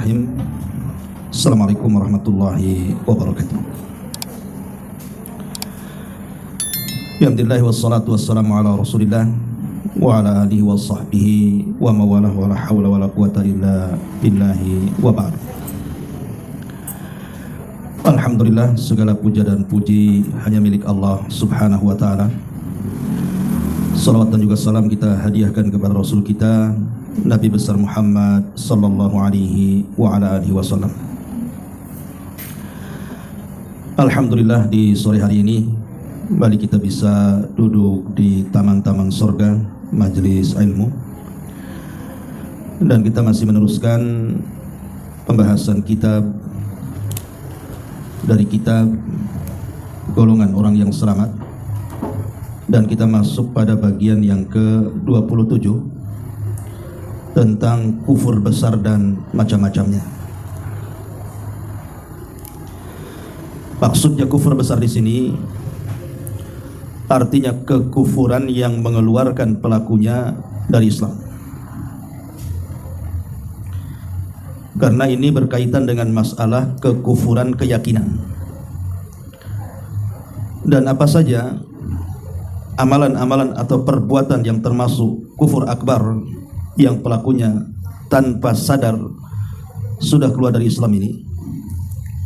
Bismillahirrahmanirrahim. Assalamualaikum warahmatullahi wabarakatuh. Alhamdulillah wassalatu wassalamu ala Rasulillah wa ala alihi wa sahbihi wa mawalah wa la hawla wa la quwata illa billahi wa ba'd. Alhamdulillah, segala puja dan puji hanya milik Allah Subhanahu wa ta'ala. Salawat dan juga salam kita hadiahkan kepada Rasul kita Nabi besar Muhammad sallallahu alaihi wa ala alihi wasallam. Alhamdulillah, di sore hari ini kembali kita bisa duduk di taman-taman surga, majelis ilmu, dan kita masih meneruskan pembahasan kitab dari kitab golongan orang yang selamat, dan kita masuk pada bagian yang ke-27 tentang kufur besar dan macam-macamnya. Maksudnya kufur besar di sini artinya kekufuran yang mengeluarkan pelakunya dari Islam. Karena ini berkaitan dengan masalah kekufuran keyakinan. Dan apa saja amalan-amalan atau perbuatan yang termasuk kufur akbar yang pelakunya tanpa sadar sudah keluar dari Islam ini.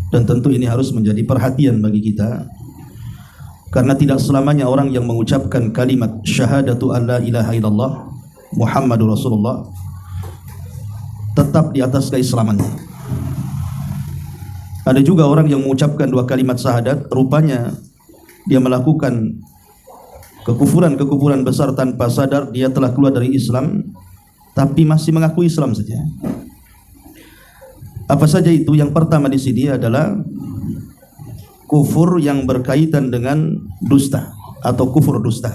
Dan tentu ini harus menjadi perhatian bagi kita, karena tidak selamanya orang yang mengucapkan kalimat syahadatu an la ilaha illallah Muhammadur Rasulullah tetap di atas keislamannya. Ada juga orang yang mengucapkan dua kalimat syahadat, rupanya dia melakukan kekufuran besar tanpa sadar, dia telah keluar dari Islam tapi masih mengaku Islam saja. Apa saja itu? Yang pertama di sini adalah kufur yang berkaitan dengan dusta atau kufur dusta.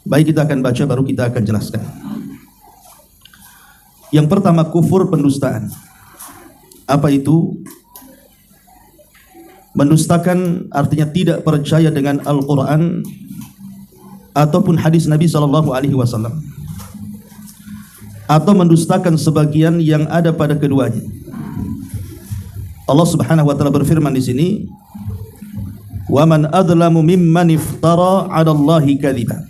Baik, kita akan baca baru kita akan jelaskan. Yang pertama, kufur pendustaan. Apa itu? Mendustakan artinya tidak percaya dengan Al-Quran ataupun hadis Nabi SAW, atau mendustakan sebagian yang ada pada keduanya. Allah Subhanahu wa ta'ala berfirman di sini, "Wa man adlamu mimman iftara 'ala Allahi kadhiban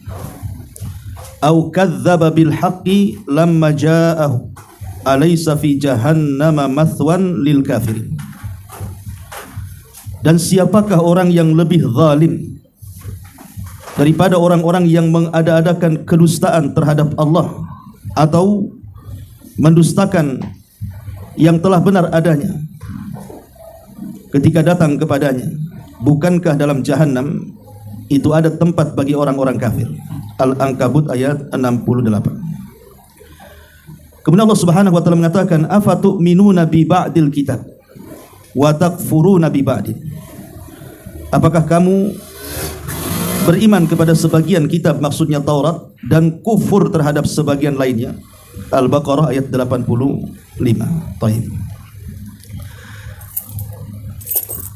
aw kadzdzaba bil haqqi lamma ja'ahu alaysa fi jahannama mathwan lil kafirin." Dan siapakah orang yang lebih zalim daripada orang-orang yang mengada-adakan kedustaan terhadap Allah atau mendustakan yang telah benar adanya ketika datang kepadanya? Bukankah dalam jahanam itu ada tempat bagi orang-orang kafir? Al-Ankabut ayat 68. Kemudian Allah Subhanahu wa taala mengatakan, "Afatu'minuna bi ba'dil kitab wa takfuruna bi ba'din." Apakah kamu beriman kepada sebagian kitab, maksudnya Taurat, dan kufur terhadap sebagian lainnya? Al-Baqarah ayat 85. Baik.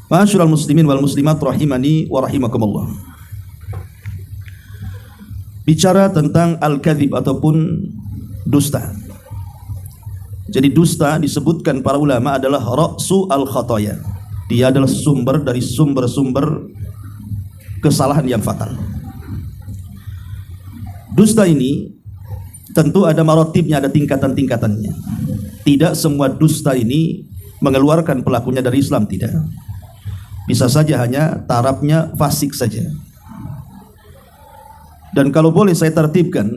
Ma'asyiral muslimin wal muslimat rahimani wa rahimakumullah. Bicara tentang al-kadzib ataupun dusta. Jadi dusta disebutkan para ulama adalah ra'su al-khataya. Dia adalah sumber dari sumber-sumber kesalahan yang fatal. Dusta ini tentu ada maratibnya, ada tingkatan-tingkatannya. Tidak semua dusta ini mengeluarkan pelakunya dari Islam, tidak. Bisa saja hanya tarafnya fasik saja. Dan kalau boleh saya tertibkan,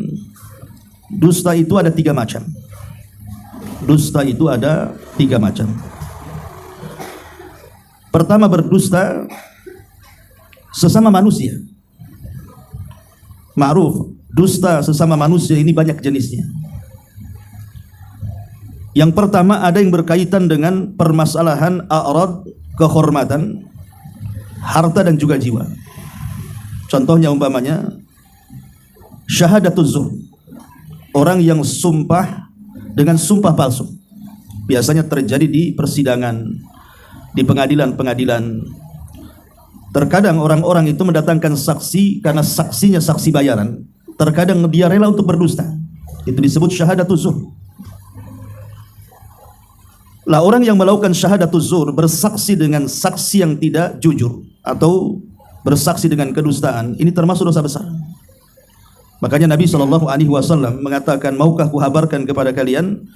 dusta itu ada 3 macam. Dusta itu ada 3 macam. Pertama, berdusta sesama manusia. Ma'ruf, dusta sesama manusia ini banyak jenisnya. Yang pertama, ada yang berkaitan dengan permasalahan a'rad, kehormatan, harta dan juga jiwa. Contohnya umpamanya syahadatuz zur, orang yang sumpah dengan sumpah palsu. Biasanya terjadi di persidangan, di pengadilan-pengadilan. Terkadang orang-orang itu mendatangkan saksi karena saksinya saksi bayaran. Terkadang dia rela untuk berdusta. Itu disebut syahadatuz zur. Lah orang yang melakukan syahadatuz zur, bersaksi dengan saksi yang tidak jujur atau bersaksi dengan kedustaan, ini termasuk dosa besar. Makanya Nabi SAW mengatakan, maukah kuhabarkan kepada kalian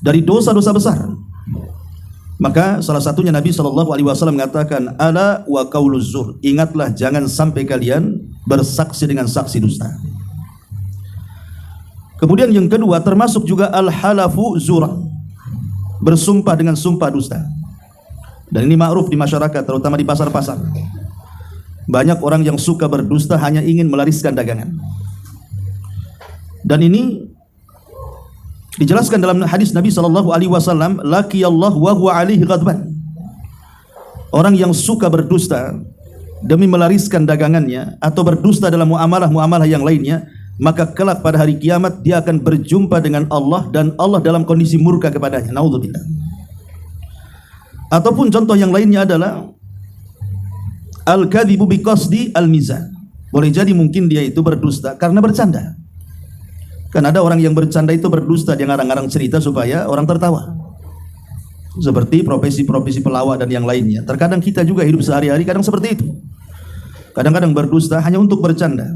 dari dosa-dosa besar? Maka salah satunya Nabi SAW mengatakan, ala wa qauluz zur, ingatlah jangan sampai kalian bersaksi dengan saksi dusta. Kemudian yang kedua, termasuk juga al-halafu zura, bersumpah dengan sumpah dusta. Dan ini ma'ruf di masyarakat, terutama di pasar-pasar. Banyak orang yang suka berdusta hanya ingin melariskan dagangan. Dan ini dijelaskan dalam hadis Nabi SAW, laqiyallahu wa huwa alaihi ghadban. Orang yang suka berdusta demi melariskan dagangannya atau berdusta dalam muamalah-muamalah yang lainnya, maka kelak pada hari kiamat dia akan berjumpa dengan Allah dan Allah dalam kondisi murka kepadanya. Naudzubillah. Ataupun contoh yang lainnya adalah al-kadhibu biqasdi al-mizan. Boleh jadi mungkin dia itu berdusta karena bercanda. Kan ada orang yang bercanda itu berdusta, dia ngarang-ngarang cerita supaya orang tertawa. Seperti profesi-profesi pelawak dan yang lainnya. Terkadang kita juga hidup sehari-hari kadang seperti itu. Kadang-kadang berdusta hanya untuk bercanda.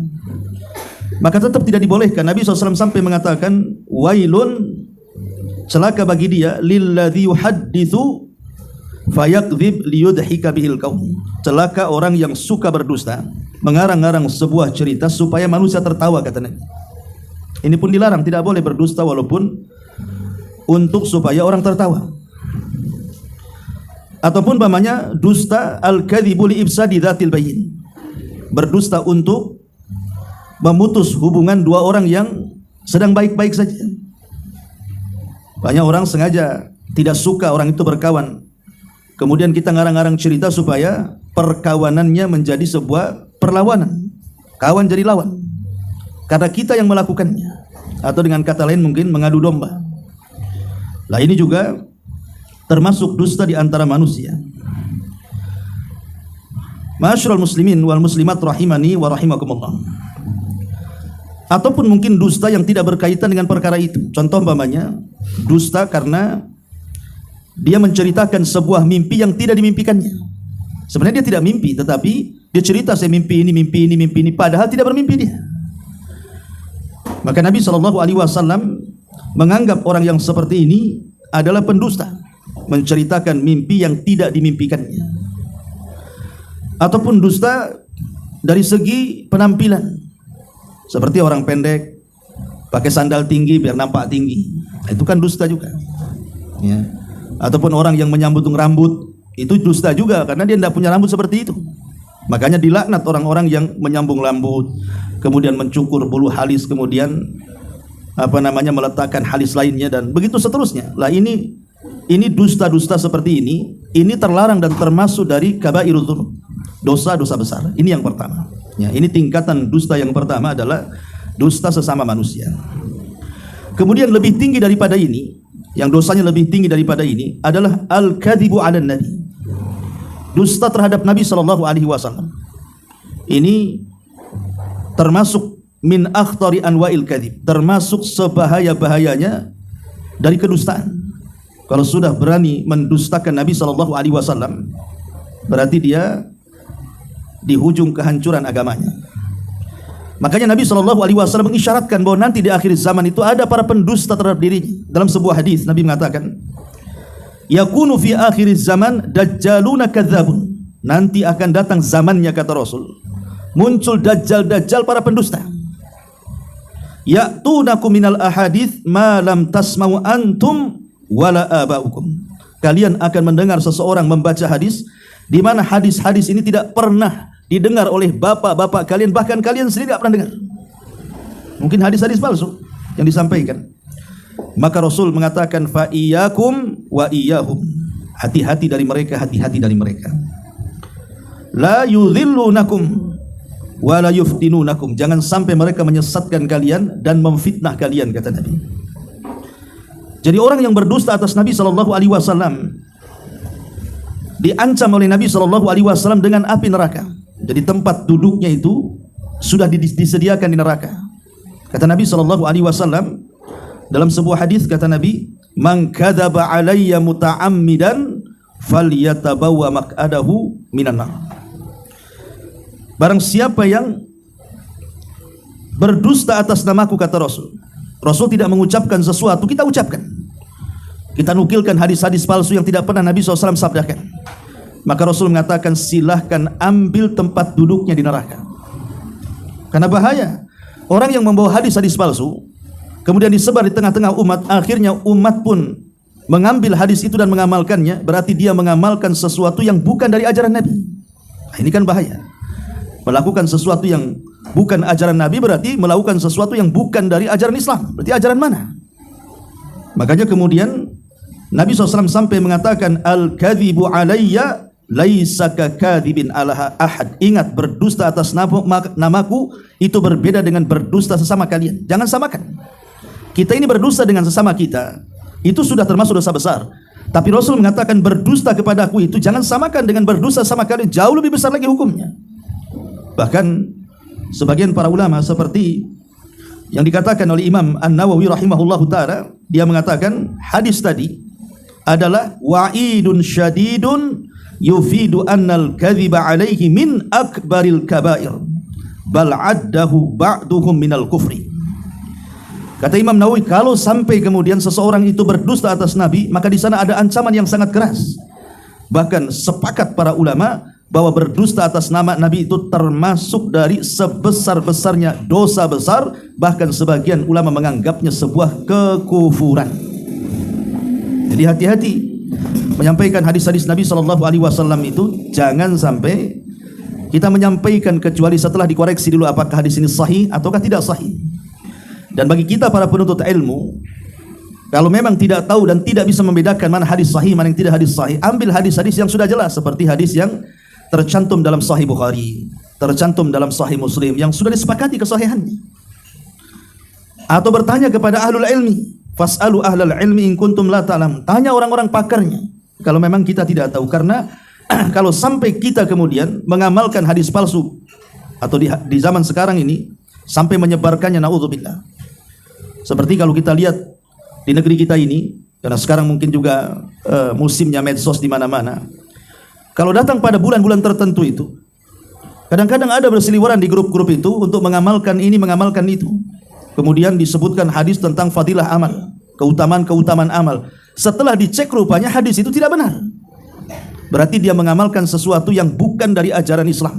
Maka tetap tidak dibolehkan. Nabi SAW sampai mengatakan, wailun, celaka bagi dia, lilladzi yuhadditsu fayakdzib liyudhika bihil qaum. Celaka orang yang suka berdusta, mengarang-arang sebuah cerita supaya manusia tertawa, kata Nabi. Ini pun dilarang, tidak boleh berdusta walaupun untuk supaya orang tertawa. Ataupun umpamanya dusta al-kadzibu li ifsadi dzatil bayyin. Berdusta untuk memutus hubungan dua orang yang sedang baik-baik saja. Banyak orang sengaja tidak suka orang itu berkawan. Kemudian kita ngarang-ngarang cerita supaya perkawanannya menjadi sebuah perlawanan. Kawan jadi lawan. Karena kita yang melakukannya. Atau dengan kata lain mungkin mengadu domba. Lah ini juga termasuk dusta di antara manusia. Ma'asyiral muslimin wal muslimat rahimani wa rahimakumullah. Ataupun mungkin dusta yang tidak berkaitan dengan perkara itu. Contoh umpamanya dusta karena dia menceritakan sebuah mimpi yang tidak dimimpikannya. Sebenarnya dia tidak mimpi, tetapi dia cerita saya mimpi ini, mimpi ini, mimpi ini, padahal tidak bermimpi dia. Maka Nabi SAW menganggap orang yang seperti ini adalah pendusta, menceritakan mimpi yang tidak dimimpikannya. Ataupun dusta dari segi penampilan, seperti orang pendek pakai sandal tinggi biar nampak tinggi, itu kan dusta juga ya. Ataupun orang yang menyambung rambut, itu dusta juga karena dia tidak punya rambut seperti itu. Makanya dilaknat orang-orang yang menyambung rambut, kemudian mencukur bulu halis, kemudian meletakkan halis lainnya dan begitu seterusnya. Lah ini dusta-dusta seperti ini terlarang dan termasuk dari kabairudz dzunub, dosa-dosa besar. Ini yang pertama. Ya, ini tingkatan dusta yang pertama adalah dusta sesama manusia. Kemudian lebih tinggi daripada ini, yang dosanya lebih tinggi daripada ini adalah al-kadzibu 'alan nabi. Dusta terhadap Nabi SAW. Ini termasuk min akhtari anwa'il kadzib, termasuk sebahaya-bahayanya dari kedustaan. Kalau sudah berani mendustakan Nabi SAW, berarti dia di hujung kehancuran agamanya. Makanya Nabi SAW mengisyaratkan bahwa nanti di akhir zaman itu ada para pendusta terhadap dirinya. Dalam sebuah hadis Nabi mengatakan, yakunu fi akhir zaman dajjaluna kadzabun. Nanti akan datang zamannya, kata Rasul, muncul dajjal-dajjal para pendusta. Ya'tunakum minal ahadits ma lam tasma'u antum wala aba'ukum. Kalian akan mendengar seseorang membaca hadis di mana hadis-hadis ini tidak pernah didengar oleh bapak-bapak kalian, bahkan kalian sendiri tidak pernah dengar. Mungkin hadis-hadis palsu yang disampaikan. Maka Rasul mengatakan, fa iyyakum wa iyyahum. Hati-hati dari mereka, hati-hati dari mereka. La yudhillunakum wa la yuftinunakum. Jangan sampai mereka menyesatkan kalian dan memfitnah kalian, kata Nabi. Jadi orang yang berdusta atas Nabi SAW diancam oleh Nabi SAW dengan api neraka. Jadi tempat duduknya itu sudah disediakan di neraka. Kata Nabi SAW dalam sebuah hadis, kata Nabi, man kadzaba alayya muta'ammidan falyatabawwa maq'adahu minan nar. Barang siapa yang berdusta atas namaku, kata Rasul. Rasul tidak mengucapkan sesuatu, kita ucapkan. Kita nukilkan hadis-hadis palsu yang tidak pernah Nabi SAW sabdakan. Maka Rasul mengatakan, silahkan ambil tempat duduknya di neraka. Karena bahaya. Orang yang membawa hadis-hadis palsu, kemudian disebar di tengah-tengah umat, akhirnya umat pun mengambil hadis itu dan mengamalkannya, berarti dia mengamalkan sesuatu yang bukan dari ajaran Nabi. Nah, ini kan bahaya. Melakukan sesuatu yang bukan ajaran Nabi berarti melakukan sesuatu yang bukan dari ajaran Islam. Berarti ajaran mana? Makanya kemudian Nabi SAW sampai mengatakan, al-kadhibu alayya laisa kakadzibin ala ahad. Ingat, berdusta atas namaku itu berbeda dengan berdusta sesama kalian. Jangan samakan. Kita ini berdusta dengan sesama kita, itu sudah termasuk dosa besar. Tapi Rasul mengatakan berdusta kepadaku itu jangan samakan dengan berdusta sama kalian, jauh lebih besar lagi hukumnya. Bahkan sebagian para ulama seperti yang dikatakan oleh Imam An-Nawawi rahimahullahu ta'ala, dia mengatakan hadis tadi adalah wa'idun syadidun yufidu annal kadhiba alaihi min akbaril kabair bal addahu ba'duhum minal kufri. Kata Imam Nawawi, kalau sampai kemudian seseorang itu berdusta atas Nabi, maka di sana ada ancaman yang sangat keras. Bahkan sepakat para ulama bahwa berdusta atas nama Nabi itu termasuk dari sebesar-besarnya dosa besar. Bahkan sebagian ulama menganggapnya sebuah kekufuran. Jadi hati-hati menyampaikan hadis-hadis Nabi SAW itu, jangan sampai kita menyampaikan kecuali setelah dikoreksi dulu apakah hadis ini sahih ataukah tidak sahih. Dan bagi kita para penuntut ilmu, kalau memang tidak tahu dan tidak bisa membedakan mana hadis sahih mana yang tidak hadis sahih, ambil hadis-hadis yang sudah jelas, seperti hadis yang tercantum dalam Sahih Bukhari, tercantum dalam Sahih Muslim, yang sudah disepakati kesahihannya. Atau bertanya kepada ahlul ilmi, fas'alu ahlal ilmi in kuntum la ta'lam. Tanya orang-orang pakarnya kalau memang kita tidak tahu. Karena kalau sampai kita kemudian mengamalkan hadis palsu, atau di zaman sekarang ini sampai menyebarkannya, naudzubillah. Seperti kalau kita lihat di negeri kita ini, karena sekarang mungkin juga musimnya medsos di mana-mana. Kalau datang pada bulan-bulan tertentu itu, kadang-kadang ada berseliweran di grup-grup itu untuk mengamalkan ini, mengamalkan itu. Kemudian disebutkan hadis tentang fadilah amal, keutamaan-keutamaan amal. Setelah dicek rupanya hadis itu tidak benar. Berarti dia mengamalkan sesuatu yang bukan dari ajaran Islam.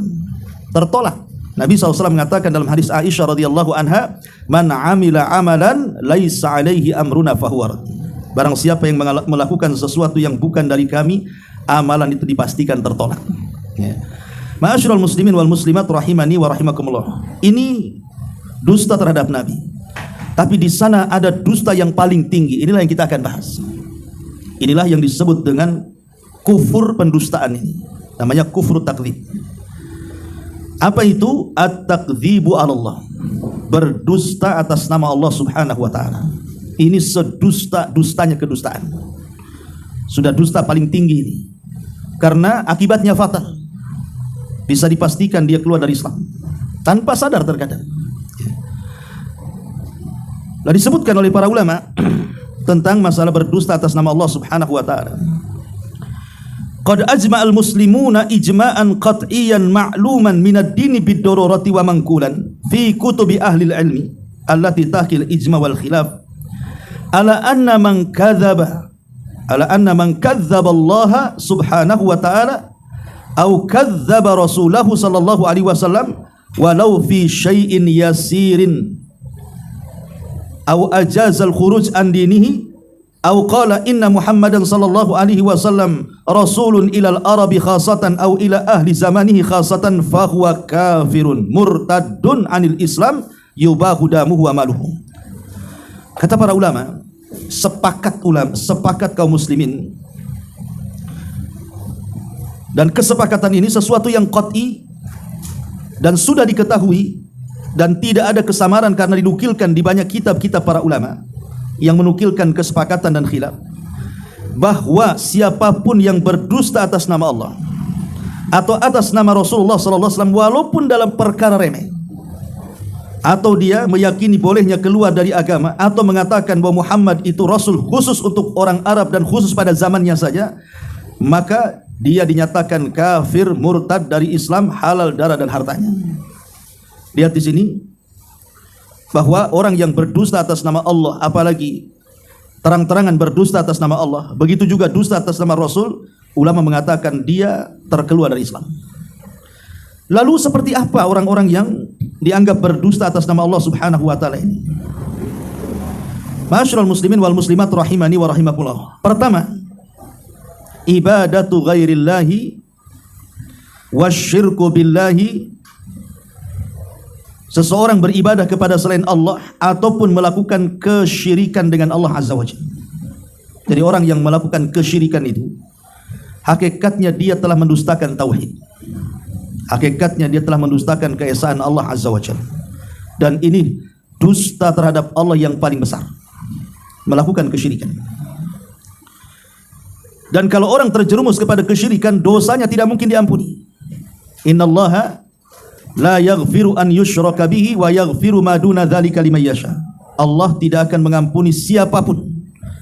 Tertolak. Nabi SAW mengatakan dalam hadis Aisyah radhiyallahu anha, man amila amalan laisa alaihi amruna fahuwa rad. Barang siapa yang melakukan sesuatu yang bukan dari kami, amalan itu dipastikan tertolak. Ya. Ma'asyiral muslimin wal muslimat rahimani wa rahimakumullah. Ini dusta terhadap Nabi. Tapi di sana ada dusta yang paling tinggi. Inilah yang kita akan bahas. Inilah yang disebut dengan kufur pendustaan ini. Namanya kufur takdzib. Apa itu? At-takdzibu 'ala Allah. Berdusta atas nama Allah Subhanahu wa taala. Ini sedusta-dustanya kedustaan. Sudah dusta paling tinggi ini. Karena akibatnya fatal. Bisa dipastikan dia keluar dari Islam tanpa sadar terkadang. Nah, disebutkan oleh para ulama tentang masalah berdusta atas nama Allah Subhanahu wa taala. Qad ajma'al muslimuna ijma'an qat'iyan ma'luman minad dini bid-darurati wa manqulan fi kutubi ahli al-ilmi allati tahkil ijma' wal khilaf ala anna man kadzaba Allah subhanahu wa ta'ala au kadzaba rasulahu sallallahu alaihi wasallam walau fi syai'in yasirin au ajazal khuruj an dinihi au qala inna Muhammadan sallallahu alaihi wasallam rasulun ilal arabi khasatan au ila ahli zamanihi khasatan fahuwa kafirun murtadun anil Islam yubahu damuhu wa maluhu. Kata para ulama, sepakat kaum muslimin, dan kesepakatan ini sesuatu yang qat'i dan sudah diketahui dan tidak ada kesamaran karena dinukilkan di banyak kitab-kitab para ulama yang menukilkan kesepakatan dan khilaf bahwa siapapun yang berdusta atas nama Allah atau atas nama Rasulullah SAW walaupun dalam perkara remeh, atau dia meyakini bolehnya keluar dari agama, atau mengatakan bahwa Muhammad itu Rasul khusus untuk orang Arab dan khusus pada zamannya saja, maka dia dinyatakan kafir murtad dari Islam, halal darah dan hartanya. Lihat di sini bahwa orang yang berdusta atas nama Allah, apalagi terang-terangan berdusta atas nama Allah, begitu juga dusta atas nama Rasul, ulama mengatakan dia terkeluar dari Islam. Lalu seperti apa orang-orang yang dianggap berdusta atas nama Allah Subhanahu wa taala ini? Ma'asyiral muslimin wal muslimat rahimani wa rahimakumullah. Pertama, ibadatu ghairillahi wasyirku billahi. Seseorang beribadah kepada selain Allah ataupun melakukan kesyirikan dengan Allah Azza wa Jalla. Jadi orang yang melakukan kesyirikan itu hakikatnya dia telah mendustakan tauhid. Hakikatnya dia telah mendustakan keesaan Allah Azza wa Jalla. Dan ini dusta terhadap Allah yang paling besar, melakukan kesyirikan. Dan kalau orang terjerumus kepada kesyirikan, dosanya tidak mungkin diampuni. Innallaha la yaghfiru an yushraka bihi wa yaghfiru ma duna dzalika liman yasha. Allah tidak akan mengampuni siapapun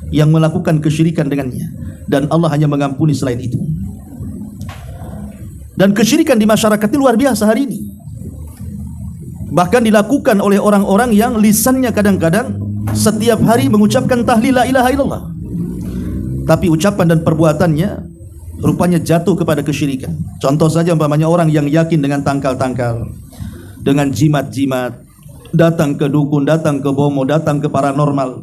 yang melakukan kesyirikan dengannya, dan Allah hanya mengampuni selain itu. Dan kesyirikan di masyarakat ini luar biasa hari ini. Bahkan dilakukan oleh orang-orang yang lisannya kadang-kadang setiap hari mengucapkan tahlil la ilaha illallah, tapi ucapan dan perbuatannya rupanya jatuh kepada kesyirikan. Contoh saja umpamanya orang yang yakin dengan tangkal-tangkal, dengan jimat-jimat, datang ke dukun, datang ke bomo, datang ke paranormal,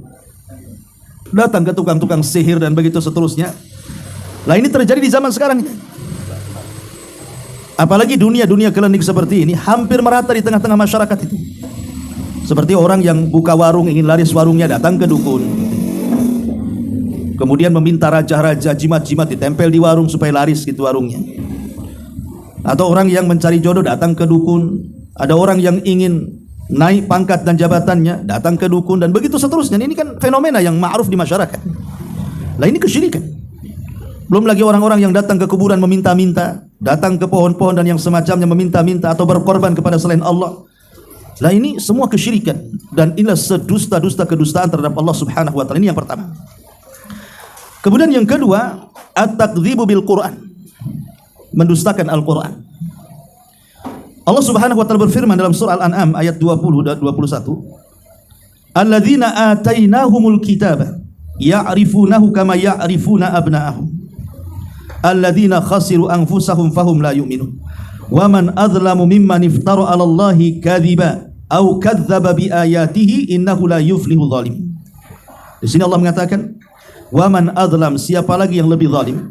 datang ke tukang-tukang sihir dan begitu seterusnya. Lah ini terjadi di zaman sekarang. Apalagi dunia klinik seperti ini hampir merata di tengah-tengah masyarakat itu. Seperti orang yang buka warung ingin laris warungnya, datang ke dukun, kemudian meminta raja-raja, jimat-jimat ditempel di warung supaya laris gitu warungnya. Atau orang yang mencari jodoh datang ke dukun. Ada orang yang ingin naik pangkat dan jabatannya datang ke dukun, dan begitu seterusnya. Ini kan fenomena yang ma'ruf di masyarakat. Lah ini kesyirikan. Belum lagi orang-orang yang datang ke kuburan meminta-minta, datang ke pohon-pohon dan yang semacamnya meminta-minta atau berkorban kepada selain Allah. Lah ini semua kesyirikan, dan inilah sedusta-dusta kedustaan terhadap Allah Subhanahu wa taala. Ini yang pertama. Kemudian yang kedua, at-takdzibu bil Quran, mendustakan Al-Quran. Allah Subhanahu wa taala berfirman dalam surah Al-An'am ayat 20 dan 21, alladzina atainahumul kitaba ya'rifunahu kama ya'rifuna abna'ahum alladzina khasiru anfusahum fahum la yu'minun wa man adlamu mimman iftara 'ala Allahi kadhiba aw kadzdzaba bi ayatihi innahu la yuflihu zalim. Di sini Allah mengatakan wa man adlam, siapa lagi yang lebih zalim,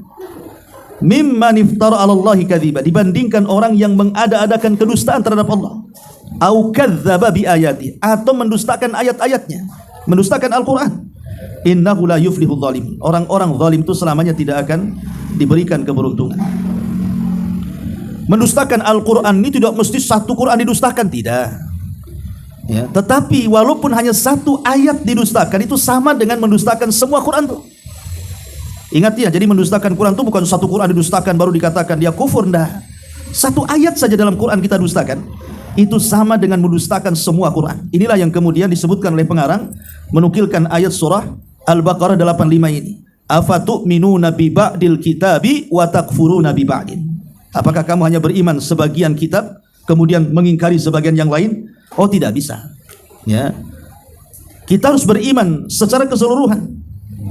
mimman iftara 'ala Allahi kadhiba, dibandingkan orang yang mengada-adakan kedustaan terhadap Allah, aw kadzdzaba bi ayatihi, atau mendustakan ayat-ayatnya, mendustakan Al-Qur'an. Innahu la yuflihu zalim, orang-orang zalim itu selamanya tidak akan diberikan keberuntungan. Mendustakan Al-Quran ini tidak mesti satu Quran didustakan, tidak ya, tetapi walaupun hanya satu ayat didustakan, itu sama dengan mendustakan semua Quran tuh. Ingat ya, jadi mendustakan Quran itu bukan satu Quran didustakan baru dikatakan dia kufur, enggak. Satu ayat saja dalam Quran kita dustakan, itu sama dengan mendustakan semua Quran. Inilah yang kemudian disebutkan oleh pengarang menukilkan ayat surah Al-Baqarah 85 ini. Afatu'minuna bi ba'dil kitabi wa takfuruna bi ba'din. Apakah kamu hanya beriman sebagian kitab kemudian mengingkari sebagian yang lain? Oh, tidak bisa. Ya. Kita harus beriman secara keseluruhan.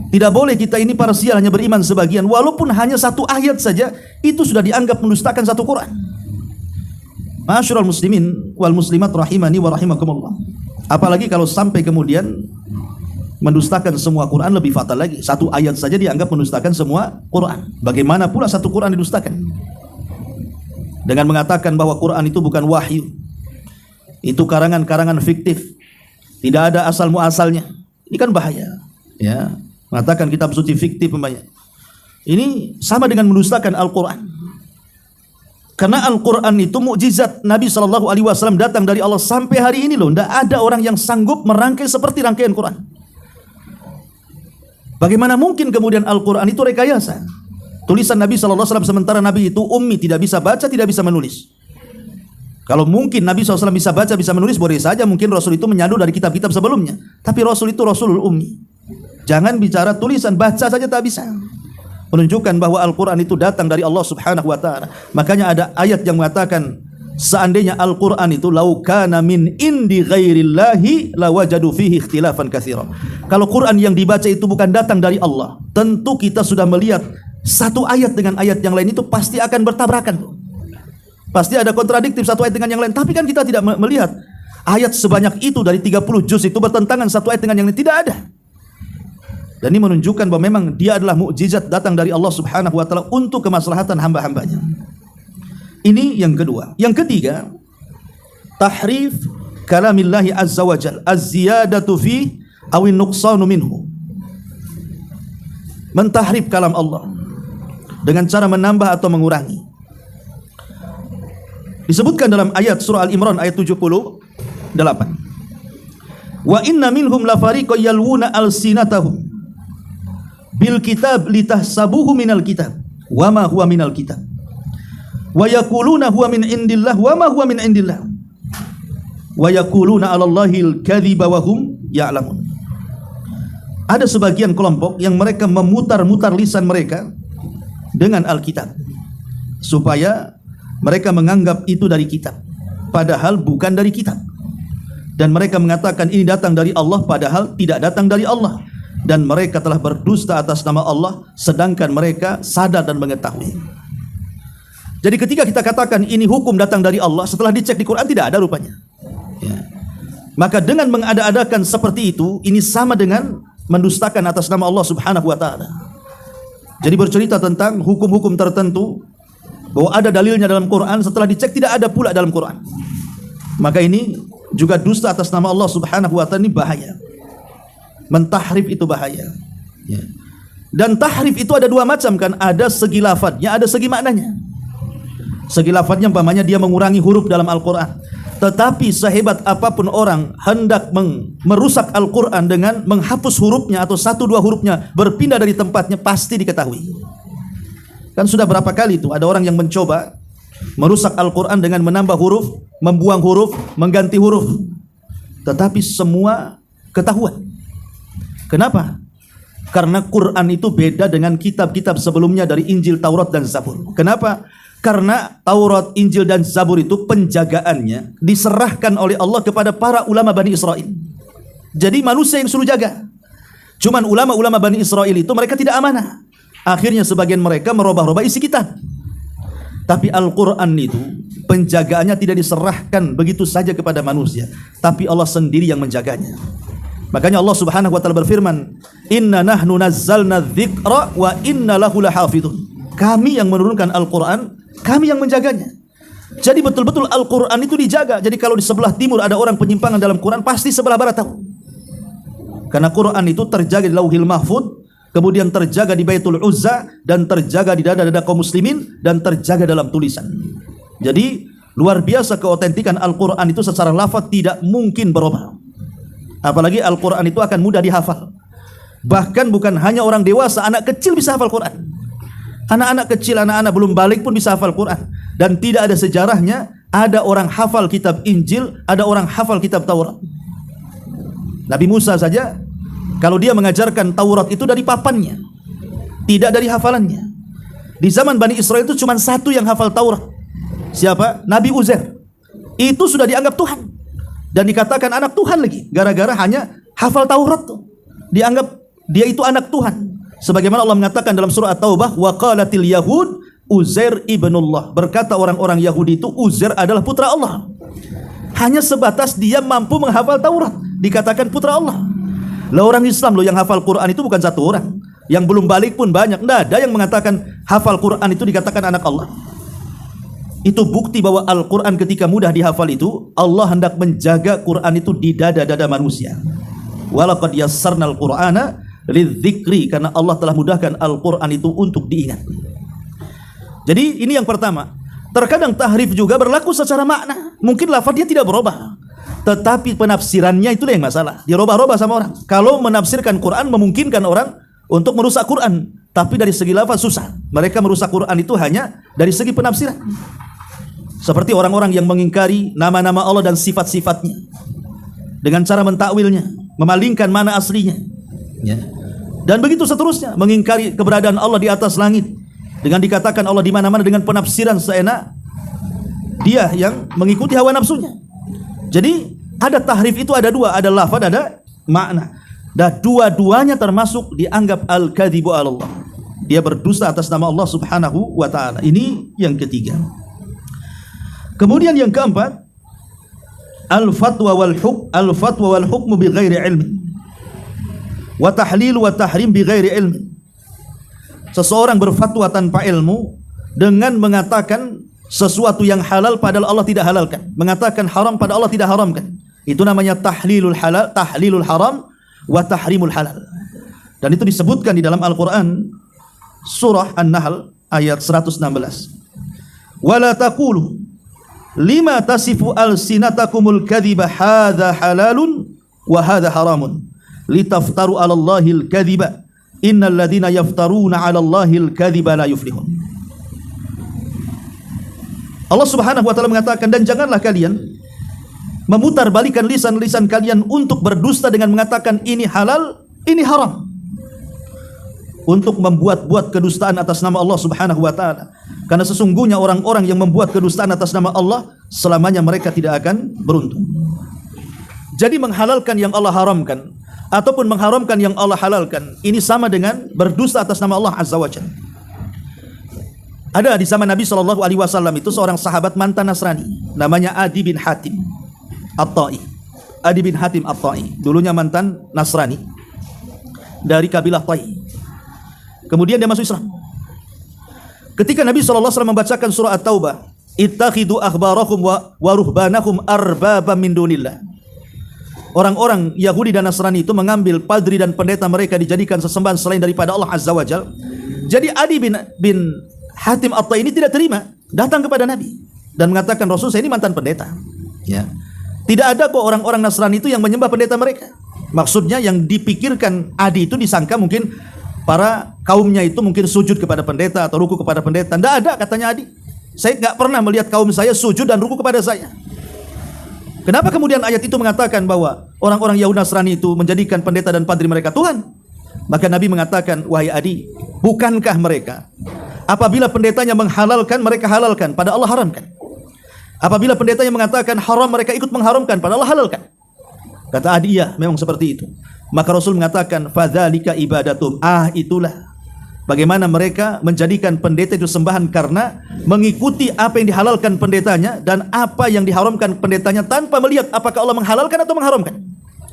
Tidak boleh kita ini parsial hanya beriman sebagian, walaupun hanya satu ayat saja itu sudah dianggap mendustakan satu Quran. Ma'asyiral muslimin wal muslimat rahimani wa rahimakumullah. Apalagi kalau sampai kemudian mendustakan semua Quran, lebih fatal lagi. Satu ayat saja dianggap mendustakan semua Quran. Bagaimana pula satu Quran didustakan? Dengan mengatakan bahwa Quran itu bukan wahyu, itu karangan-karangan fiktif, tidak ada asal muasalnya. Ini kan bahaya. Ya, mengatakan kitab suci fiktif umpamanya. Ini sama dengan mendustakan Al-Quran. Karena Al-Quran itu mukjizat Nabi SAW datang dari Allah sampai hari ini loh. Tidak ada orang yang sanggup merangkai seperti rangkaian Quran. Bagaimana mungkin kemudian Al-Quran itu rekayasa? Tulisan Nabi SAW sementara Nabi itu ummi, tidak bisa baca, tidak bisa menulis. Kalau mungkin Nabi SAW bisa baca, bisa menulis, boleh saja mungkin Rasul itu menyadu dari kitab-kitab sebelumnya. Tapi Rasul itu Rasulul Ummi. Jangan bicara tulisan, baca saja tak bisa. Menunjukkan bahwa Al-Quran itu datang dari Allah Subhanahu wa ta'ala. Makanya ada ayat yang mengatakan, seandainya Al-Quran itu lau kana min indi ghairillahi lawajadu fihi ikhtilafan katsira. Kalau Quran yang dibaca itu bukan datang dari Allah, tentu kita sudah melihat satu ayat dengan ayat yang lain itu pasti akan bertabrakan. Pasti ada kontradiktif satu ayat dengan yang lain. Tapi kan kita tidak melihat ayat sebanyak itu dari 30 juz itu bertentangan satu ayat dengan yang lain. Tidak ada. Dan ini menunjukkan bahwa memang dia adalah mukjizat datang dari Allah Subhanahu wa ta'ala untuk kemaslahatan hamba-hambanya. Ini yang kedua. Yang ketiga, tahrif kalamillahi azza wa jal, az-ziyadatu fi awin nuqsanu minhu. Mentahrif kalam Allah dengan cara menambah atau mengurangi. Disebutkan dalam ayat surah Al-Imran ayat 78. Wa inna minhum lafariqan yalwuna alsinatahum bil kitab litahsabuhu minal kitab wa ma huwa minal kitab wa yaquluna huwa min indillah wa ma huwa min indillah wa yaquluna 'alallahil kadhiba wa hum ya'lamun. Ada sebagian kelompok yang mereka memutar-mutar lisan mereka dengan Alkitab supaya mereka menganggap itu dari kitab, padahal bukan dari kitab. Dan mereka mengatakan ini datang dari Allah, padahal tidak datang dari Allah. Dan mereka telah berdusta atas nama Allah, sedangkan mereka sadar dan mengetahui. Jadi ketika kita katakan ini hukum datang dari Allah, setelah dicek di Quran tidak ada rupanya. Ya. Maka dengan mengada-adakan seperti itu, ini sama dengan mendustakan atas nama Allah Subhanahu wa ta'ala. Jadi bercerita tentang hukum-hukum tertentu, bahwa ada dalilnya dalam Quran, setelah dicek tidak ada pula dalam Quran. Maka ini juga dusta atas nama Allah Subhanahu wa ta'ala, ini bahaya. Mentahrif itu bahaya. Ya. Dan tahrif itu ada dua macam kan, ada segi lafadznya, ada segi maknanya. Segi lafadznya umpamanya dia mengurangi huruf dalam Al-Quran. Tetapi sehebat apapun orang hendak merusak Al-Quran dengan menghapus hurufnya atau satu dua hurufnya berpindah dari tempatnya, pasti diketahui. Kan sudah berapa kali itu ada orang yang mencoba merusak Al-Quran dengan menambah huruf, membuang huruf, mengganti huruf. Tetapi semua ketahuan. Kenapa? Karena Quran itu beda dengan kitab-kitab sebelumnya dari Injil, Taurat, dan Zabur. Kenapa? Karena Taurat, Injil, dan Zabur itu penjagaannya diserahkan oleh Allah kepada para ulama Bani Israel. Jadi manusia yang suruh jaga. Cuman ulama-ulama Bani Israel itu mereka tidak amanah. Akhirnya sebagian mereka merubah-rubah isi kitab. Tapi Al-Quran itu penjagaannya tidak diserahkan begitu saja kepada manusia, tapi Allah sendiri yang menjaganya. Makanya Allah Subhanahu wa ta'ala berfirman, inna nahnu nazzalna dzikra wa inna lahu lahafidun. Kami yang menurunkan Al-Quran, kami yang menjaganya. Jadi betul-betul Al-Quran itu dijaga. Jadi kalau di sebelah timur ada orang penyimpangan dalam Quran, pasti sebelah barat tahu. Karena Quran itu terjaga di Lauhil Mahfuz, kemudian terjaga di Baitul Uzza, dan terjaga di dada-dada kaum muslimin, dan terjaga dalam tulisan. Jadi luar biasa keotentikan Al-Quran itu secara lafaz tidak mungkin berubah. Apalagi Al-Quran itu akan mudah dihafal. Bahkan bukan hanya orang dewasa, anak kecil bisa hafal Quran. Anak-anak kecil, anak-anak belum balik pun bisa hafal Quran. Dan tidak ada sejarahnya ada orang hafal kitab Injil, ada orang hafal kitab Taurat. Nabi Musa saja, kalau dia mengajarkan Taurat itu dari papannya, tidak dari hafalannya. Di zaman Bani Israel itu cuma satu yang hafal Taurat. Siapa? Nabi Uzair. Itu sudah dianggap Tuhan. Dan dikatakan anak Tuhan lagi. Gara-gara hanya hafal Taurat tuh. Dianggap dia itu anak Tuhan. Sebagaimana Allah mengatakan dalam surah At-Taubah, wa qalatil yahud Uzair ibnullah. Berkata orang-orang Yahudi itu Uzair adalah putra Allah. Hanya sebatas dia mampu menghafal Taurat, dikatakan putra Allah. Lah orang Islam loh yang hafal Quran itu bukan satu orang. Yang belum balik pun banyak. Tidak ada yang mengatakan hafal Quran itu dikatakan anak Allah. Itu bukti bahwa Al-Quran ketika mudah dihafal itu, Allah hendak menjaga Quran itu di dada-dada manusia. Walaqad yassarnal Qur'ana lidzikri, karena Allah telah mudahkan Al-Quran itu untuk diingat. Jadi ini yang pertama. Terkadang tahrif juga berlaku secara makna. Mungkin lafadznya tidak berubah, tetapi penafsirannya itulah yang masalah. Dirubah-rubah sama orang. Kalau menafsirkan Quran memungkinkan orang untuk merusak Quran, tapi dari segi lafaz susah. Mereka merusak Quran itu hanya dari segi penafsiran. Seperti orang-orang yang mengingkari nama-nama Allah dan sifat-sifatnya dengan cara mentakwilnya, memalingkan mana aslinya, ya. Dan begitu seterusnya, mengingkari keberadaan Allah di atas langit dengan dikatakan Allah di mana-mana dengan penafsiran seenak dia yang mengikuti hawa nafsunya. Jadi ada tahrif itu ada dua, ada lafaz, ada makna. Dan dua-duanya termasuk dianggap al-kadzibu 'ala Allah. Dia berdusta atas nama Allah Subhanahu wa taala. Ini yang ketiga. Kemudian yang keempat, al-fatwa wal hukmu bi ghairi ilmi. Wa tahlil wa tahrim bi ghairi ilmi. Seseorang berfatwa tanpa ilmu dengan mengatakan sesuatu yang halal padahal Allah tidak halalkan, mengatakan haram padahal Allah tidak haramkan. Itu namanya tahlilul haram wa tahrimul halal. Dan itu disebutkan di dalam Al-Qur'an surah An-Nahl ayat 116. Wala taqulu lima tasifu alsinatakumul kadhiba hadza halalun wa hadza haramun litaftaru 'ala Allahil kadhiba innal ladzina yaftaruna 'ala Allahil kadhiba la yuflihun. Allah Subhanahu wa taala mengatakan, dan janganlah kalian memutarbalikkan lisan-lisan kalian untuk berdusta dengan mengatakan ini halal, ini haram, untuk membuat-buat kedustaan atas nama Allah Subhanahu wa taala. Karena sesungguhnya orang-orang yang membuat kedustaan atas nama Allah selamanya mereka tidak akan beruntung. Jadi menghalalkan yang Allah haramkan ataupun mengharamkan yang Allah halalkan, ini sama dengan berdusta atas nama Allah Azza wa Jalla. Ada di zaman Nabi SAW itu seorang sahabat mantan Nasrani, namanya Adi bin Hatim At-Ta'i. Adi bin Hatim At-Ta'i, dulunya mantan Nasrani dari kabilah Tai. Kemudian dia masuk Islam. Ketika Nabi SAW membacakan surah At-Taubah, ittakhidu akhbarakum wa ruhbanakum arbaba min dunillah. Orang-orang Yahudi dan Nasrani itu mengambil padri dan pendeta mereka dijadikan sesembahan selain daripada Allah Azza wa Jalla. Jadi Adi bin Hatim At-Tai ini tidak terima, datang kepada Nabi dan mengatakan, Rasul, saya ini mantan pendeta. Ya. Tidak ada kok orang-orang Nasrani itu yang menyembah pendeta mereka. Maksudnya yang dipikirkan Adi itu disangka mungkin para kaumnya itu mungkin sujud kepada pendeta atau ruku kepada pendeta. Tidak ada, katanya Adi. Saya nggak pernah melihat kaum saya sujud dan ruku kepada saya. Kenapa kemudian ayat itu mengatakan bahwa orang-orang Yahudi Nasrani itu menjadikan pendeta dan padri mereka Tuhan? Maka Nabi mengatakan, wahai Adi, bukankah mereka apabila pendetanya menghalalkan, mereka halalkan, pada Allah haramkan. Apabila pendetanya mengatakan haram, mereka ikut mengharamkan, pada Allah halalkan. Kata Adi, ya, memang seperti itu. Maka Rasul mengatakan, fadzalika ibadatum. Itulah bagaimana mereka menjadikan pendeta itu sembahan karena mengikuti apa yang dihalalkan pendetanya dan apa yang diharamkan pendetanya tanpa melihat apakah Allah menghalalkan atau mengharamkan.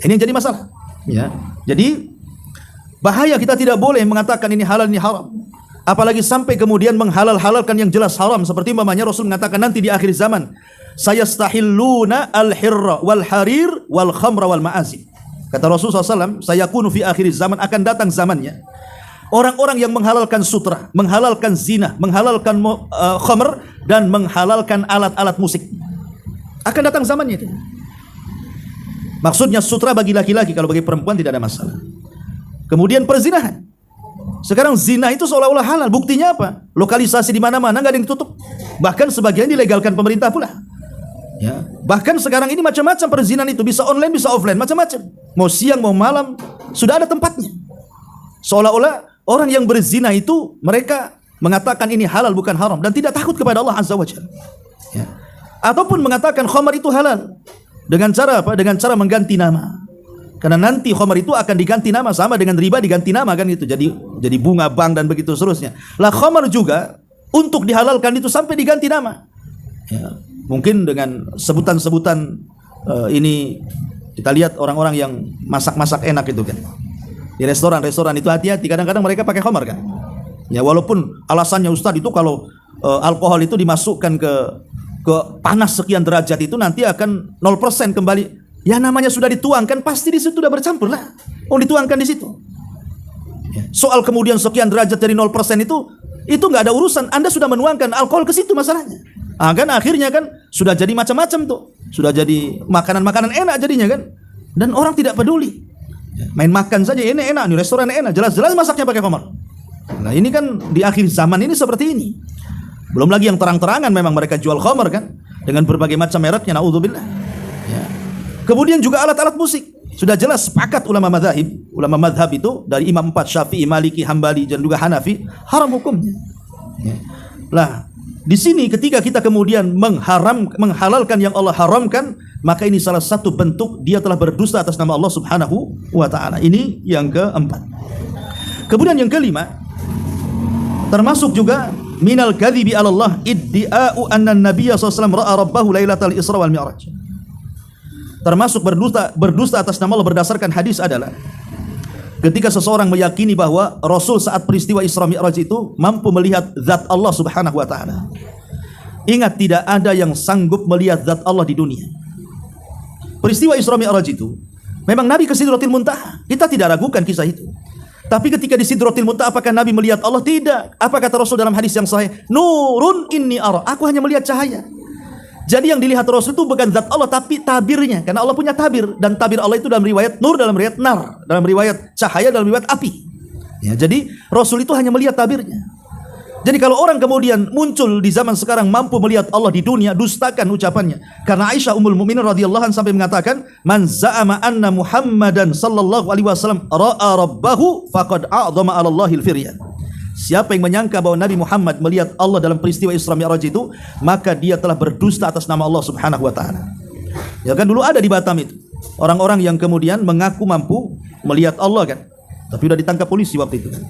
Ini yang jadi masalah. Ya. Jadi bahaya, kita tidak boleh mengatakan ini halal, ini haram. Apalagi sampai kemudian menghalal-halalkan yang jelas haram. Seperti umpamanya Rasul mengatakan nanti di akhir zaman, sayastahilluna al-hirra wal harir wal khamra wal ma'azib. Kata Rasulullah SAW, sayakunu fi akhir zaman, akan datang zamannya orang-orang yang menghalalkan sutra, menghalalkan zina, menghalalkan khamr dan menghalalkan alat-alat musik. Akan datang zamannya itu. Maksudnya sutra bagi laki-laki, kalau bagi perempuan tidak ada masalah. Kemudian perzinahan. Sekarang zina itu seolah-olah halal. Buktinya apa? Lokalisasi di mana-mana nggak ada yang ditutup. Bahkan sebagian dilegalkan pemerintah pula. Ya. Bahkan sekarang ini macam-macam perzinahan itu, bisa online, bisa offline, macam-macam. Mau siang, mau malam, sudah ada tempatnya. Seolah-olah orang yang berzina itu mereka mengatakan ini halal bukan haram dan tidak takut kepada Allah Azza wa Jalla. Ya. Ataupun mengatakan khamar itu halal dengan cara apa? Dengan cara mengganti nama. Karena nanti khamar itu akan diganti nama, sama dengan riba diganti nama kan itu. Jadi bunga bank dan begitu seterusnya. Lah khamar juga untuk dihalalkan itu sampai diganti nama. Ya. Mungkin dengan sebutan-sebutan ini kita lihat orang-orang yang masak-masak enak itu kan. Di restoran-restoran itu hati-hati, kadang-kadang mereka pakai khamar kan. Ya, walaupun alasannya Ustadz itu kalau alkohol itu dimasukkan ke panas sekian derajat itu nanti akan 0% kembali. Ya namanya sudah dituangkan, pasti di situ sudah bercampur lah. Oh, dituangkan di situ. Ya. Soal kemudian sekian derajat dari 0% itu nggak ada urusan. Anda sudah menuangkan alkohol ke situ masalahnya. Kan akhirnya kan sudah jadi macam-macam tuh. Sudah jadi makanan-makanan enak jadinya kan. Dan orang tidak peduli. Main makan saja, ini enak, nih restoran enak, jelas-jelas masaknya pakai khamar. Nah ini kan di akhir zaman ini seperti ini. Belum lagi yang terang-terangan memang mereka jual khamar kan. dengan berbagai macam mereknya, naudzubillah. Ya. Kemudian juga alat-alat musik. Sudah jelas sepakat ulama madhab itu dari Imam 4 Syafi'i, Maliki, Hambali dan juga Hanafi, haram hukumnya. Ya. Lah, di sini ketika kita kemudian menghalalkan yang Allah haramkan, maka ini salah satu bentuk dia telah berdusta atas nama Allah Subhanahu wa taala. Ini yang keempat. Kemudian yang kelima, termasuk juga minal kadhibi 'ala Allah iddi'a'u anna an-nabiyya sallallahu alaihi wasallam ra'a rabbahu lailatal Isra wal Mi'raj. Termasuk berdusta atas nama Allah berdasarkan hadis adalah ketika seseorang meyakini bahwa Rasul saat peristiwa Isra Mi'raj itu mampu melihat zat Allah Subhanahu wa taala. Ingat, tidak ada yang sanggup melihat zat Allah di dunia. Peristiwa Isra Mi'raj itu memang Nabi ke Sidratil Muntaha. Kita tidak ragukan kisah itu. Tapi ketika di Sidratil Muntaha apakah Nabi melihat Allah? Tidak. Apa kata Rasul dalam hadis yang sahih? Nurun inni ara. Aku hanya melihat cahaya. Jadi yang dilihat Rasul itu bukan zat Allah tapi tabirnya, karena Allah punya tabir, dan tabir Allah itu dalam riwayat nur, dalam riwayat nar, dalam riwayat cahaya, dalam riwayat api. Ya, jadi Rasul itu hanya melihat tabirnya. Jadi kalau orang kemudian muncul di zaman sekarang mampu melihat Allah di dunia, dustakan ucapannya. Karena Aisyah Ummul Mukminin radhiyallahu anha sampai mengatakan, "Man za'ama anna Muhammadan sallallahu alaihi wasallam ra'a rabbahu faqad a'dhama 'ala Allahil firyan." Siapa yang menyangka bahwa Nabi Muhammad melihat Allah dalam peristiwa Isra Mi'raj itu, maka dia telah berdusta atas nama Allah Subhanahu wa taala. Ya kan, dulu ada di Batam itu orang-orang yang kemudian mengaku mampu melihat Allah kan, tapi sudah ditangkap polisi waktu itu kan.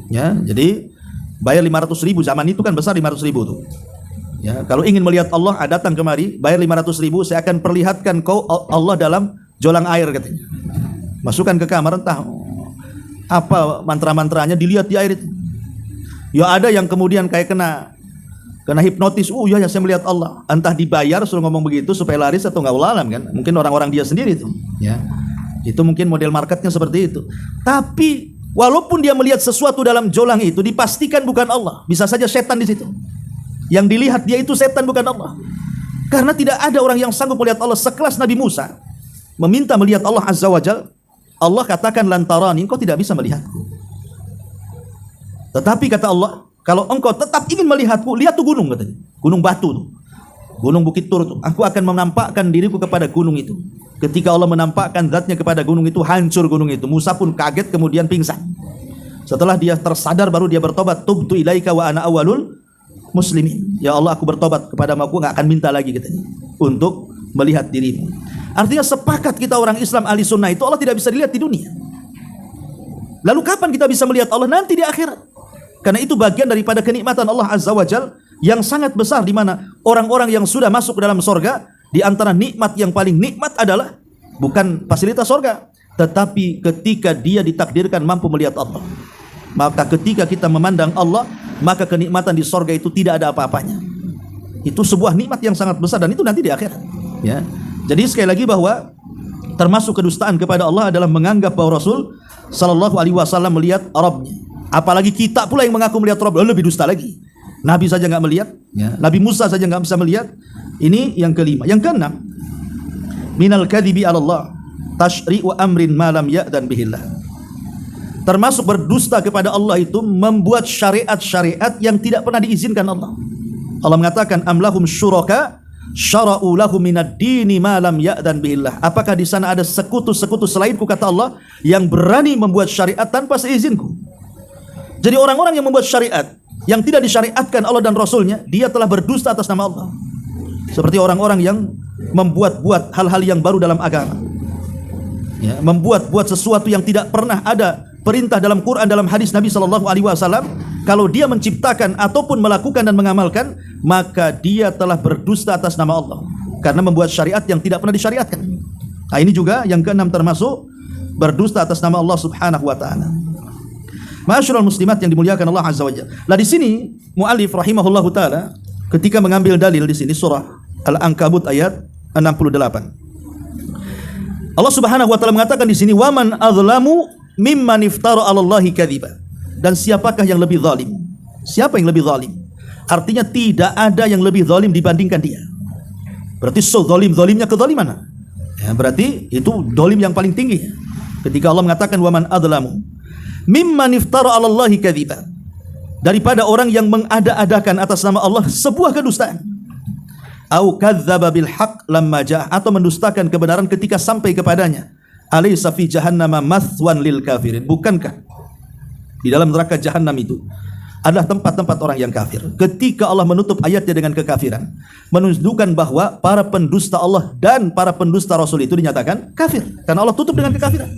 Ya, jadi bayar 500.000, zaman itu kan besar 500.000 tuh. Ya, kalau ingin melihat Allah, datang kemari, bayar 500.000, saya akan perlihatkan kau Allah dalam jolang air katanya. Masukkan ke kamar, entah apa mantra-mantranya, dilihat di air itu. Ya ada yang kemudian kayak kena hipnotis. Ya saya melihat Allah. Entah dibayar suruh ngomong begitu supaya laris atau enggak, wallah alam kan. Mungkin orang-orang dia sendiri itu. Ya. Itu mungkin model marketnya seperti itu. Tapi walaupun dia melihat sesuatu dalam jolang itu, dipastikan bukan Allah. Bisa saja setan di situ. Yang dilihat dia itu setan, bukan Allah. Karena tidak ada orang yang sanggup melihat Allah sekelas Nabi Musa. Meminta melihat Allah Azza wa Jalla. Allah katakan, lantarani, engkau tidak bisa melihatku. Tetapi kata Allah, kalau engkau tetap ingin melihatku, lihat tuh gunung katanya. Gunung batu tuh. Gunung Bukit Tur tuh. Aku akan menampakkan diriku kepada gunung itu. Ketika Allah menampakkan zatnya kepada gunung itu, hancur gunung itu. Musa pun kaget kemudian pingsan. Setelah dia tersadar baru dia bertobat. Tubtu ilaika wa ana awalul muslimin. Ya Allah, aku bertobat kepadamu, aku enggak akan minta lagi katanya untuk melihat dirimu. Artinya sepakat kita orang Islam ahli sunnah itu Allah tidak bisa dilihat di dunia. Lalu kapan kita bisa melihat Allah? Nanti di akhirat. Karena itu bagian daripada kenikmatan Allah Azza wa Jal yang sangat besar, di mana orang-orang yang sudah masuk ke dalam sorga, di antara nikmat yang paling nikmat adalah bukan fasilitas sorga, tetapi ketika dia ditakdirkan mampu melihat Allah. Maka ketika kita memandang Allah, maka kenikmatan di sorga itu tidak ada apa-apanya. Itu sebuah nikmat yang sangat besar, dan itu nanti di akhirat. Ya. Jadi sekali lagi bahwa termasuk kedustaan kepada Allah adalah menganggap bahwa Rasul Sallallahu Alaihi Wasallam melihat Rabbnya. Apalagi kita pula yang mengaku melihat Rabb, lebih dusta lagi. Nabi saja nggak melihat, ya. Nabi Musa saja nggak bisa melihat. Ini yang kelima. Yang keenam, minal kadhibi 'ala Allah tashri'u amrin ma lam ya'dan bihillah. Termasuk berdusta kepada Allah itu membuat syariat-syariat yang tidak pernah diizinkan Allah. Allah mengatakan, am lahum syuraka syara'u lahum minad dini ma lam ya'dan bihillah. Apakah di sana ada sekutu-sekutu selainku, kata Allah, yang berani membuat syariat tanpa seizinku? Jadi orang-orang yang membuat syariat yang tidak disyariatkan Allah dan Rasulnya, dia telah berdusta atas nama Allah. Seperti orang-orang yang membuat-buat hal-hal yang baru dalam agama, ya, membuat-buat sesuatu yang tidak pernah ada perintah dalam Quran, dalam hadis Nabi Sallallahu Alaihi Wasallam. Kalau dia menciptakan ataupun melakukan dan mengamalkan, maka dia telah berdusta atas nama Allah karena membuat syariat yang tidak pernah disyariatkan. Nah, ini juga yang keenam, termasuk berdusta atas nama Allah Subhanahu wa taala. Ma'asyiral muslimat yang dimuliakan Allah Azza wa Jalla. Lah di sini muallif rahimahullahu taala ketika mengambil dalil di sini surah Al-Ankabut ayat 68. Allah Subhanahu wa taala mengatakan di sini, "Wa man adzlamu mimman iftara 'ala Allahi kadziba." Dan siapakah yang lebih zalim? Siapa yang lebih zalim? Artinya tidak ada yang lebih zalim dibandingkan dia. Berarti zalimnya kezaliman. Ya, berarti itu zalim yang paling tinggi. Ketika Allah mengatakan wa man adzlamu mimman iftara 'ala Allahi kadziba, daripada orang yang mengada-adakan atas nama Allah sebuah kedustaan. au kadzdzaba bil haqq lamma jaa, atau mendustakan kebenaran ketika sampai kepadanya. Alaysa fi jahannama mathwan lil kafirin, bukankah di dalam neraka jahanam itu adalah tempat-tempat orang yang kafir? Ketika Allah menutup ayatnya dengan kekafiran, menunjukkan bahwa para pendusta Allah dan para pendusta Rasul itu dinyatakan kafir karena Allah tutup dengan kekafiran.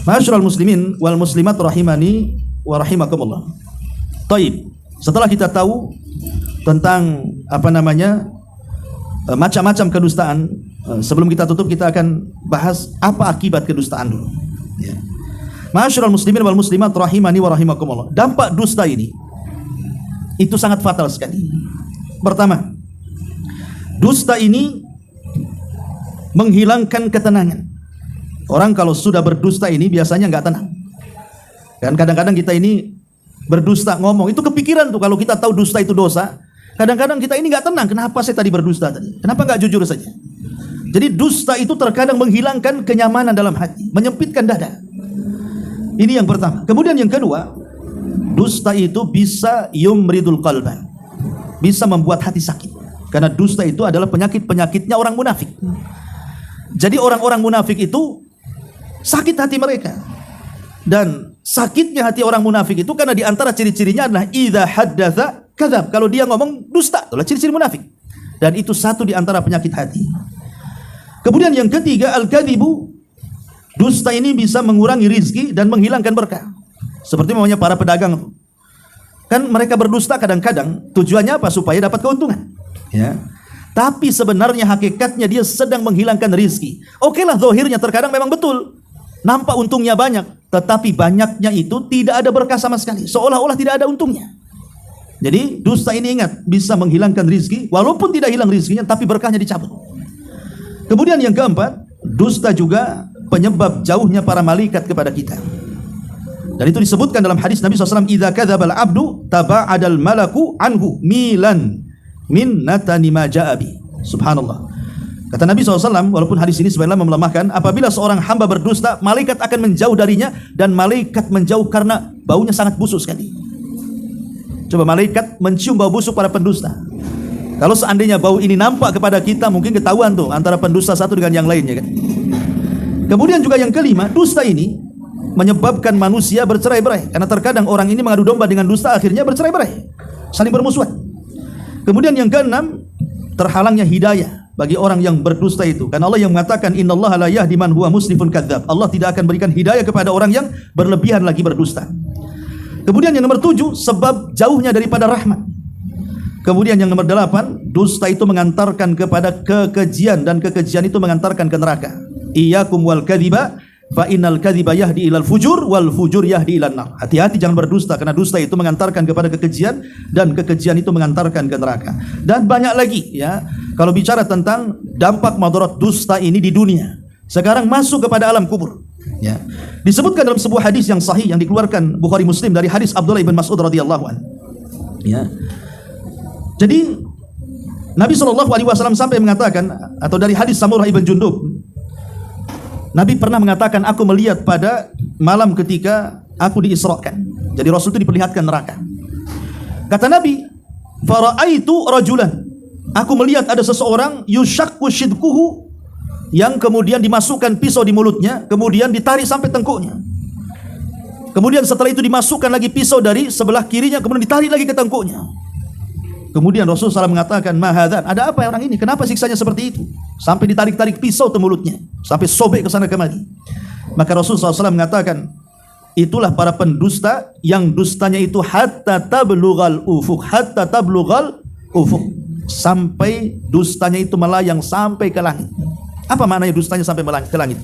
Ma'asyiral muslimin wal muslimat rahimani wa rahimakumullah. Taib. Setelah kita tahu tentang macam-macam kedustaan, sebelum kita tutup kita akan bahas apa akibat kedustaan dulu. Ya. Ma'asyiral muslimin wal muslimat rahimani wa rahimakumullah. Dampak dusta ini itu sangat fatal sekali. Pertama, dusta ini menghilangkan ketenangan. Orang kalau sudah berdusta ini biasanya nggak tenang. Dan kadang-kadang kita ini berdusta ngomong, itu kepikiran tuh kalau kita tahu dusta itu dosa. Kadang-kadang kita ini nggak tenang. Kenapa saya tadi berdusta tadi? Kenapa nggak jujur saja? Jadi dusta itu terkadang menghilangkan kenyamanan dalam hati, menyempitkan dada. Ini yang pertama. Kemudian yang kedua, dusta itu bisa yumridul qalban, bisa membuat hati sakit. Karena dusta itu adalah penyakit-penyakitnya orang munafik. Jadi orang-orang munafik itu sakit hati mereka. Dan sakitnya hati orang munafik itu karena diantara ciri-cirinya adalah idza haddatsa kadzab. Kalau dia ngomong dusta, itulah ciri-ciri munafik. Dan itu satu di antara penyakit hati. Kemudian yang ketiga, al-kadzibu, dusta ini bisa mengurangi rizki dan menghilangkan berkah. Seperti namanya para pedagang. Kan mereka berdusta kadang-kadang tujuannya apa? Supaya dapat keuntungan. Ya. Tapi sebenarnya hakikatnya dia sedang menghilangkan rizki. Oke lah, zahirnya terkadang memang betul. Nampak untungnya banyak. Tetapi banyaknya itu tidak ada berkah sama sekali. Seolah-olah tidak ada untungnya. Jadi dusta ini ingat, bisa menghilangkan rizki. Walaupun tidak hilang rizkinya, tapi berkahnya dicabut. Kemudian yang keempat, dusta juga penyebab jauhnya para malaikat kepada kita. Dan itu disebutkan dalam hadis Nabi SAW, idza kadzdzabal abdu taba'adal malaku anhu milan min natani ma ja'a bi. Subhanallah. Kata Nabi SAW, walaupun hadis ini sebenarnya melemahkan, apabila seorang hamba berdusta, malaikat akan menjauh darinya, dan malaikat menjauh karena baunya sangat busuk sekali. Coba malaikat mencium bau busuk para pendusta. Kalau seandainya bau ini nampak kepada kita, mungkin ketahuan tuh antara pendusta satu dengan yang lainnya kan. Kemudian juga yang kelima, dusta ini menyebabkan manusia bercerai-berai. Karena terkadang orang ini mengadu domba dengan dusta, akhirnya bercerai-berai, saling bermusuhan. Kemudian yang keenam, terhalangnya hidayah bagi orang yang berdusta itu. Karena Allah yang mengatakan, innallaha la yahdi man huwa musrifun kadzdzab. Allah tidak akan berikan hidayah kepada orang yang berlebihan lagi berdusta. Kemudian yang nomor 7, sebab jauhnya daripada rahmat. Kemudian yang nomor 8, dusta itu mengantarkan kepada kekejian, dan kekejian itu mengantarkan ke neraka. Iyyakum wal kadziba fa innal kadziba yahdi ilal fujur wal fujur yahdi ilan nar. Hati-hati jangan berdusta, karena dusta itu mengantarkan kepada kekejian, dan kekejian itu mengantarkan ke neraka. Dan banyak lagi ya. Kalau bicara tentang dampak madarat dusta ini di dunia, sekarang masuk kepada alam kubur. Ya. Disebutkan dalam sebuah hadis yang sahih yang dikeluarkan Bukhari Muslim dari hadis Abdullah bin Mas'ud radhiyallahu anhu. Ya. Jadi Nabi SAW sampai mengatakan, atau dari hadis Samurah ibn Jundub, Nabi pernah mengatakan, aku melihat pada malam ketika aku diisrakan. Jadi Rasul itu diperlihatkan neraka. Kata Nabi, fara'aitu rajulan, aku melihat ada seseorang yushakku shidkuhu, yang kemudian dimasukkan pisau di mulutnya, kemudian ditarik sampai tengkuknya. Kemudian setelah itu dimasukkan lagi pisau dari sebelah kirinya, kemudian ditarik lagi ke tengkuknya. Kemudian Rasulullah SAW mengatakan, mahadan, ada apa orang ini? Kenapa siksanya seperti itu? Sampai ditarik-tarik pisau ke mulutnya, sampai sobek ke sana kemari. Maka Rasulullah SAW mengatakan, itulah para pendusta yang dustanya itu hatta tablughal ufuk, hatta tablughal ufuk, sampai dustanya itu melayang sampai ke langit. Apa maknanya dustanya sampai ke langit?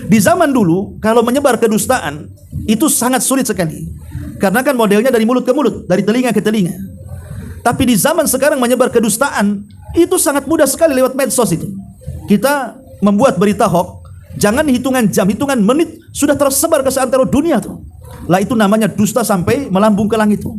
Di zaman dulu, kalau menyebar kedustaan itu sangat sulit sekali, karena kan modelnya dari mulut ke mulut, dari telinga ke telinga. Tapi di zaman sekarang menyebar kedustaan itu sangat mudah sekali lewat medsos itu. Kita membuat berita hoax, jangan hitungan jam, hitungan menit sudah tersebar ke seantero dunia tuh. Lah itu namanya dusta sampai melambung ke langit tuh.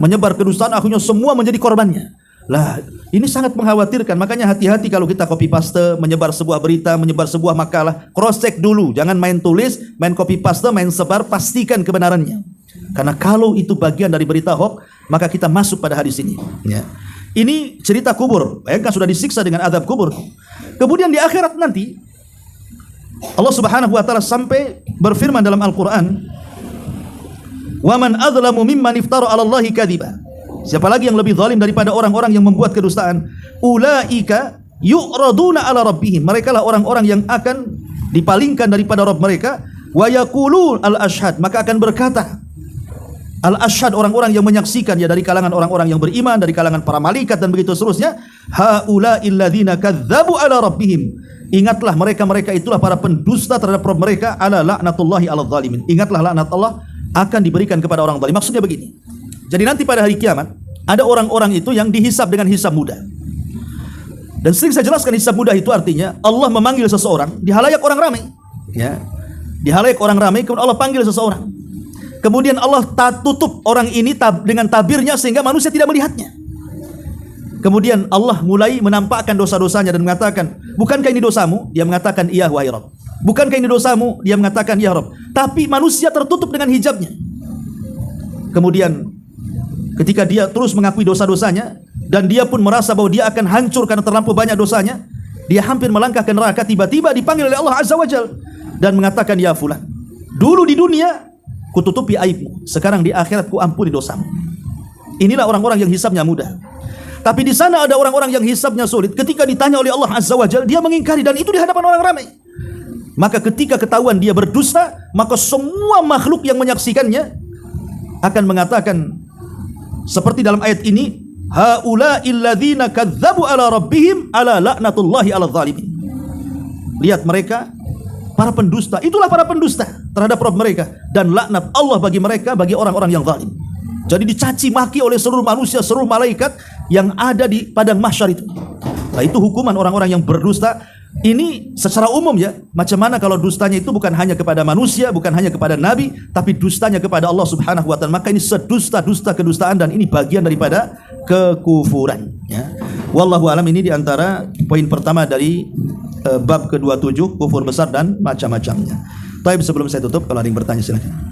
Menyebar kedustaan, akhirnya semua menjadi korbannya. Lah ini sangat mengkhawatirkan. Makanya hati-hati kalau kita copy paste, menyebar sebuah berita, menyebar sebuah makalah, cross check dulu, jangan main tulis, main copy paste, main sebar, pastikan kebenarannya. Karena kalau itu bagian dari berita hoax, maka kita masuk pada hadis ini. Ya. Ini cerita kubur. Bayangkan sudah disiksa dengan azab kubur. Kemudian di akhirat nanti Allah Subhanahu wa taala sampai berfirman dalam Al-Qur'an, "Wa man adzlamu mimman iftara 'ala Allahi kadziba." Siapa lagi yang lebih zalim daripada orang-orang yang membuat kedustaan? Ulaika yu'raduna 'ala rabbihim. Mereka lah orang-orang yang akan dipalingkan daripada Rabb mereka. Wa yaqulu al-ashhad, maka akan berkata al-ashhad, orang-orang yang menyaksikan, ya dari kalangan orang-orang yang beriman, dari kalangan para malaikat dan begitu seterusnya. Haula'il ladzina kadzdzabu 'ala rabbihim. Ingatlah mereka-mereka itulah para pendusta terhadap Rabb mereka. Ala la'natullahi 'alal zalimin. Ingatlah laknat Allah akan diberikan kepada orang zalim. Maksudnya begini. Jadi nanti pada hari kiamat ada orang-orang itu yang dihisab dengan hisab mudah. Dan sering saya jelaskan hisab mudah itu artinya Allah memanggil seseorang di halayak orang ramai, ya. Di halayak orang ramai kemudian Allah panggil seseorang. Kemudian Allah tutup orang ini dengan tabirnya sehingga manusia tidak melihatnya. Kemudian Allah mulai menampakkan dosa-dosanya dan mengatakan, "Bukankah ini dosamu?" Dia mengatakan, "Iya wahai Rabb." "Bukankah ini dosamu?" Dia mengatakan, "Ya Rabb." Tapi manusia tertutup dengan hijabnya. Kemudian ketika dia terus mengakui dosa-dosanya dan dia pun merasa bahwa dia akan hancur karena terlampau banyak dosanya, dia hampir melangkah ke neraka. Tiba-tiba dipanggil oleh Allah Azza wa Jalla dan mengatakan, "Ya fulan, dulu di dunia kututupi aibmu, sekarang di akhirat ku ampuni dosamu." Inilah orang-orang yang hisabnya mudah. Tapi di sana ada orang-orang yang hisabnya sulit. Ketika ditanya oleh Allah Azza wa Jalla, dia mengingkari, dan itu di hadapan orang ramai. Maka ketika ketahuan dia berdusta, maka semua makhluk yang menyaksikannya akan mengatakan seperti dalam ayat ini, haula'il ladzina kadzdzabu 'ala rabbihim ala la'natullahi 'alal zalimin. Lihat mereka para pendusta, itulah para pendusta terhadap Rabb mereka, dan laknat Allah bagi mereka, bagi orang-orang yang zalim. Jadi dicaci maki oleh seluruh manusia, seluruh malaikat yang ada di padang mahsyar itu. Nah, itu hukuman orang-orang yang berdusta. Ini secara umum ya, macam mana kalau dustanya itu bukan hanya kepada manusia, bukan hanya kepada nabi, tapi dustanya kepada Allah Subhanahu wa taala. Maka ini sedusta-dusta kedustaan, dan ini bagian daripada kekufuran, ya. Wallahu alam. Ini diantara poin pertama dari bab ke-27, kufur besar dan macam-macamnya. Tapi sebelum saya tutup, kalau ada yang bertanya silakan.